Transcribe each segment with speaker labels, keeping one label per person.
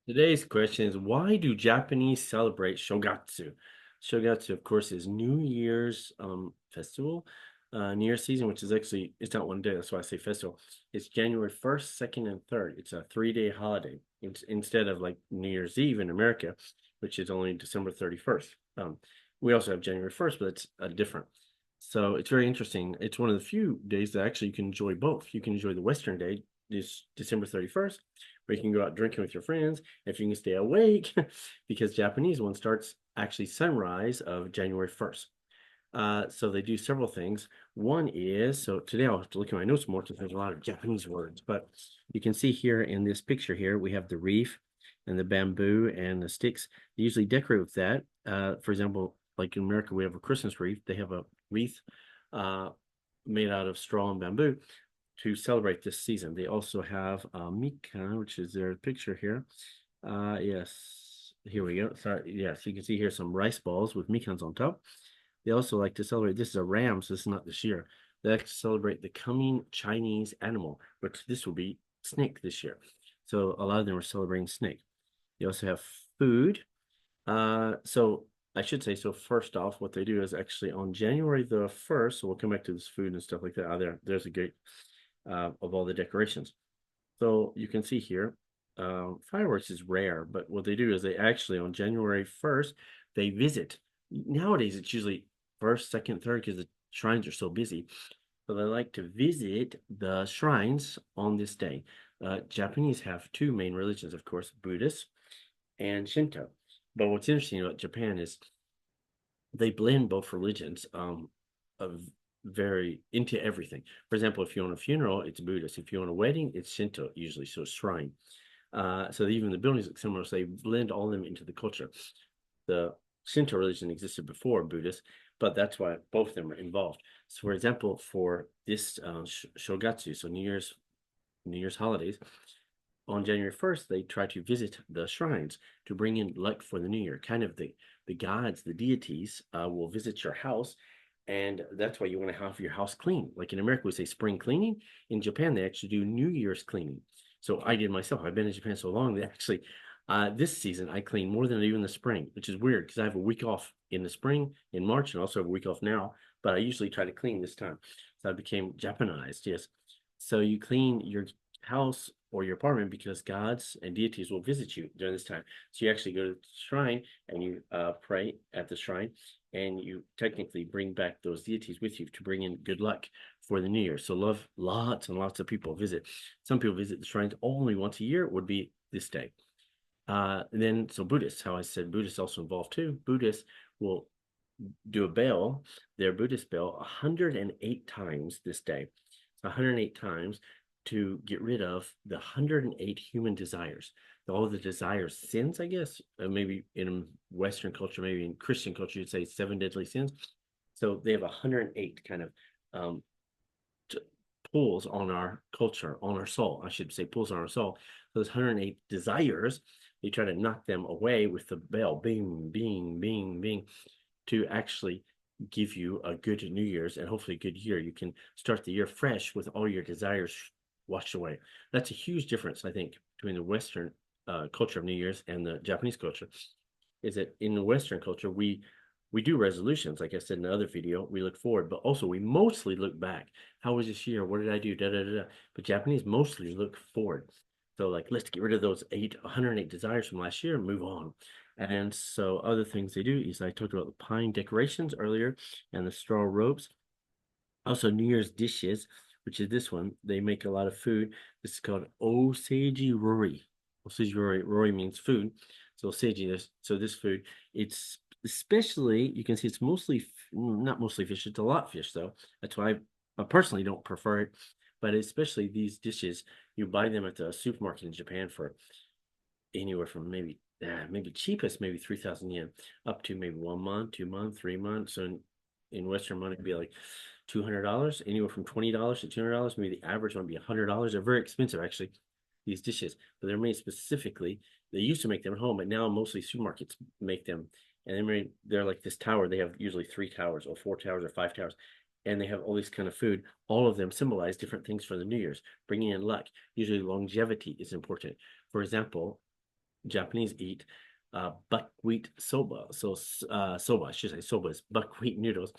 Speaker 1: Today's question is, why do Japanese celebrate Shogatsu? Shogatsu, of course, is New Year's festival, New Year's season, which is actually, it's not one day, that's why I say festival. It's January 1st, 2nd, and 3rd. It's a 3-day holiday instead of like New Year's Eve in America, which is only December 31st. We also have January 1st, but it's different. So it's very interesting. It's one of the few days that actually you can enjoy both. You can enjoy the Western day, this December 31st, where you can go out drinking with your friends if you can stay awake, because Japanese one starts actually sunrise of January 1st. So they do several things. One is, so today I'll have to look at my notes more because there's a lot of Japanese words, but you can see here in this picture here, we have the reef and the bamboo and the sticks. They usually decorate with that. For example, like in America, we have a Christmas wreath. They have a wreath uh, made out of straw and bamboo to celebrate this season. They also have mikan, which is their picture here. Yes, here we go. Sorry, yes, you can see here some rice balls with mikans on top. They also like to celebrate. This is a ram, so this is not this year. They like to celebrate the coming Chinese animal, which this will be snake this year. So a lot of them are celebrating snake. They also have food. So I should say, so first off, what they do is actually on January the 1st, so we'll come back to this food and stuff like that. There's a great of all the decorations. So you can see here, fireworks is rare, but what they do is they actually on January 1st, they visit. Nowadays, it's usually first, second, third because the shrines are so busy. So they like to visit the shrines on this day. Japanese have two main religions, of course, Buddhist and Shinto. But what's interesting about Japan is they blend both religions of very into everything. For example, if you want a funeral, it's Buddhist. If you want a wedding, it's Shinto usually, so shrine. So even the buildings look similar, so they blend all of them into the culture. The Shinto religion existed before Buddhist, but that's why both of them are involved. So, for example, for this Shogatsu, so New Year's holidays, on January 1st, they try to visit the shrines to bring in luck for the new year. Kind of the gods, the deities will visit your house. And that's why you want to have your house clean. Like in America, we say spring cleaning. In Japan, they actually do New Year's cleaning. So I did myself. I've been in Japan so long that actually this season I clean more than I do in the spring, which is weird because I have a week off in the spring in March and also have a week off now. But I usually try to clean this time. So I became Japanized, yes. So you clean your house or your apartment because gods and deities will visit you during this time. So you actually go to the shrine and you pray at the shrine, and you technically bring back those deities with you to bring in good luck for the new year. So love lots and lots of people visit. Some people visit the shrines only once a year would be this day. And then so Buddhists, how I said Buddhists also involved too. Buddhists will do a bell, their Buddhist bell, 108 times this day. So 108 times to get rid of the 108 human desires. All the desires, sins, I guess. Maybe in Western culture, maybe in Christian culture, you'd say seven deadly sins. So they have 108 kind of um, pulls on our culture, on our soul, I should say, pulls on our soul. Those 108 desires, they try to knock them away with the bell, bing, bing, bing, bing, to actually give you a good New Year's and hopefully a good year. You can start the year fresh with all your desires washed away. That's a huge difference, I think, between the Western culture of New Year's and the Japanese culture. Is that in the Western culture, we do resolutions, like I said in the other video, we look forward, but also we mostly look back. How was this year? What did I do? Da da da. Da. But Japanese mostly look forward. So like, let's get rid of those 108 desires from last year and move on. And so other things they do is I talked about the pine decorations earlier and the straw ropes. Also New Year's dishes, which is this one. They make a lot of food. This is called Oseji Rori. Oseji Rori. Rori means food. So Oseji, so this food, it's especially, you can see it's mostly, not mostly fish, it's a lot fish though. That's why I personally don't prefer it. But especially these dishes, you buy them at the supermarket in Japan for anywhere from maybe cheapest maybe 3,000 yen up to maybe 1 month, 2 months, 3 months. So in Western money it'd be like $200, anywhere from $20 to $200. Maybe the average one would be $100. They're very expensive actually, these dishes, but they're made specifically. They used to make them at home, but now mostly supermarkets make them. And they're like this tower. They have usually three towers or four towers or five towers. And they have all this kind of food. All of them symbolize different things for the New Year's, bringing in luck. Usually longevity is important. For example, Japanese eat buckwheat soba. So soba, I should say soba is buckwheat noodles.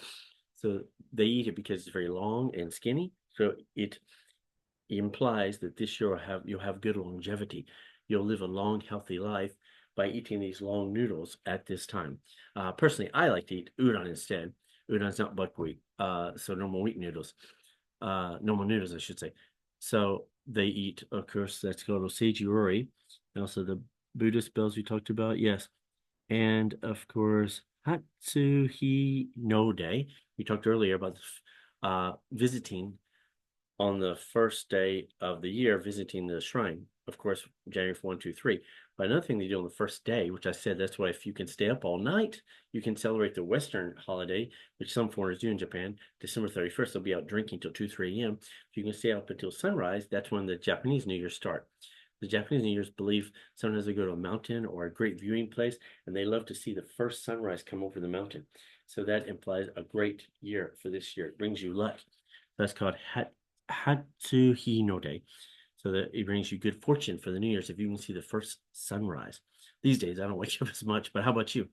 Speaker 1: So they eat it because it's very long and skinny. So it implies that this year you'll have good longevity. You'll live a long, healthy life by eating these long noodles at this time. Personally, I like to eat udon instead. Udon's not buckwheat, so normal wheat noodles, normal noodles, I should say. So they eat, of course, that's called Oseiji Rori, and also the Buddhist bells we talked about, yes, and of course Hatsuhi no Day. We talked earlier about visiting on the first day of the year visiting the shrine. Of course, January 1, 2, 3. But another thing they do on the first day, which I said that's why if you can stay up all night, you can celebrate the Western holiday, which some foreigners do in Japan. December 31st, they'll be out drinking till 2, 3 a.m. If you can stay up until sunrise, that's when the Japanese New Year start. The Japanese New Year's believe sometimes they go to a mountain or a great viewing place, and they love to see the first sunrise come over the mountain. So that implies a great year for this year. It brings you luck. That's called Hatsuhi no Day. So that it brings you good fortune for the New Year's if you can see the first sunrise. These days, I don't wake up as much, but how about you?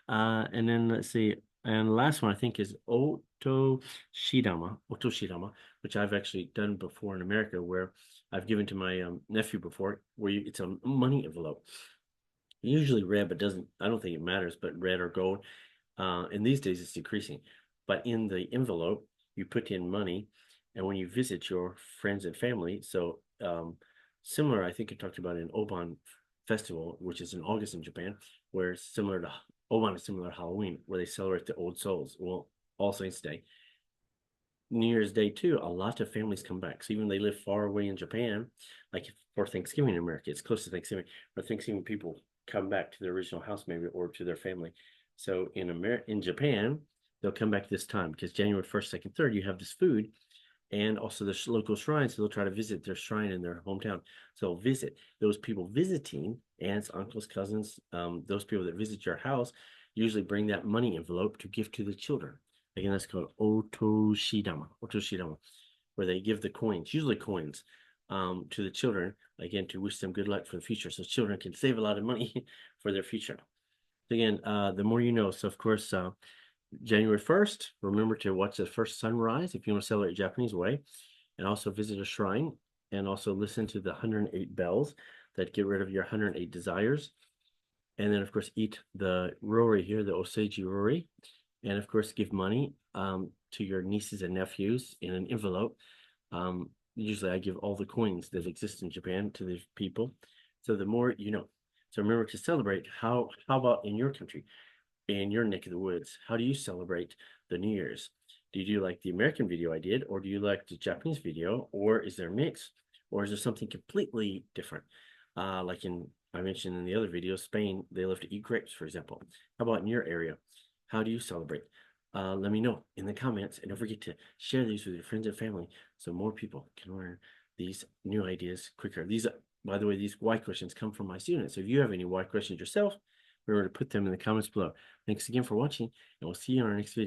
Speaker 1: And then let's see. And the last one I think is Otoshidama, which I've actually done before in America, where I've given to my nephew before, where it's a money envelope. Usually red, but doesn't, I don't think it matters, but red or gold. And these days it's decreasing. But in the envelope, you put in money, and when you visit your friends and family, so similar, I think I talked about in Oban Festival, which is in August in Japan, where similar to Oban is similar to Halloween, where they celebrate the old souls. Well, All Saints Day. New Year's Day too, a lot of families come back. So even they live far away in Japan, like for Thanksgiving in America, it's close to Thanksgiving. For Thanksgiving, people come back to their original house maybe or to their family. So in Japan, they'll come back this time because January 1st, 2nd, 3rd, you have this food and also the local shrines. So they'll try to visit their shrine in their hometown. So they'll visit those people visiting, aunts, uncles, cousins, those people that visit your house usually bring that money envelope to give to the children. Again, that's called otoshidama, where they give the coins, usually coins, to the children, again, to wish them good luck for the future. So children can save a lot of money for their future. Again, the more you know. So, of course, January 1st, remember to watch the first sunrise if you want to celebrate Japanese way, and also visit a shrine, and also listen to the 108 bells that get rid of your 108 desires. And then, of course, eat the Rori here, the Oseiji Rori, and of course, give money to your nieces and nephews in an envelope. Usually, I give all the coins that exist in Japan to the people. So the more you know. So remember to celebrate. How about in your country, in your neck of the woods? How do you celebrate the New Year's? Do you do like the American video I did, or do you like the Japanese video, or is there a mix, or is there something completely different? Like I mentioned in the other video, Spain, they love to eat grapes, for example. How about in your area? How do you celebrate? Let me know in the comments, and don't forget to share these with your friends and family so more people can learn these new ideas quicker. These, by the way, these why questions come from my students. So if you have any why questions yourself, remember to put them in the comments below. Thanks again for watching, and we'll see you in our next video.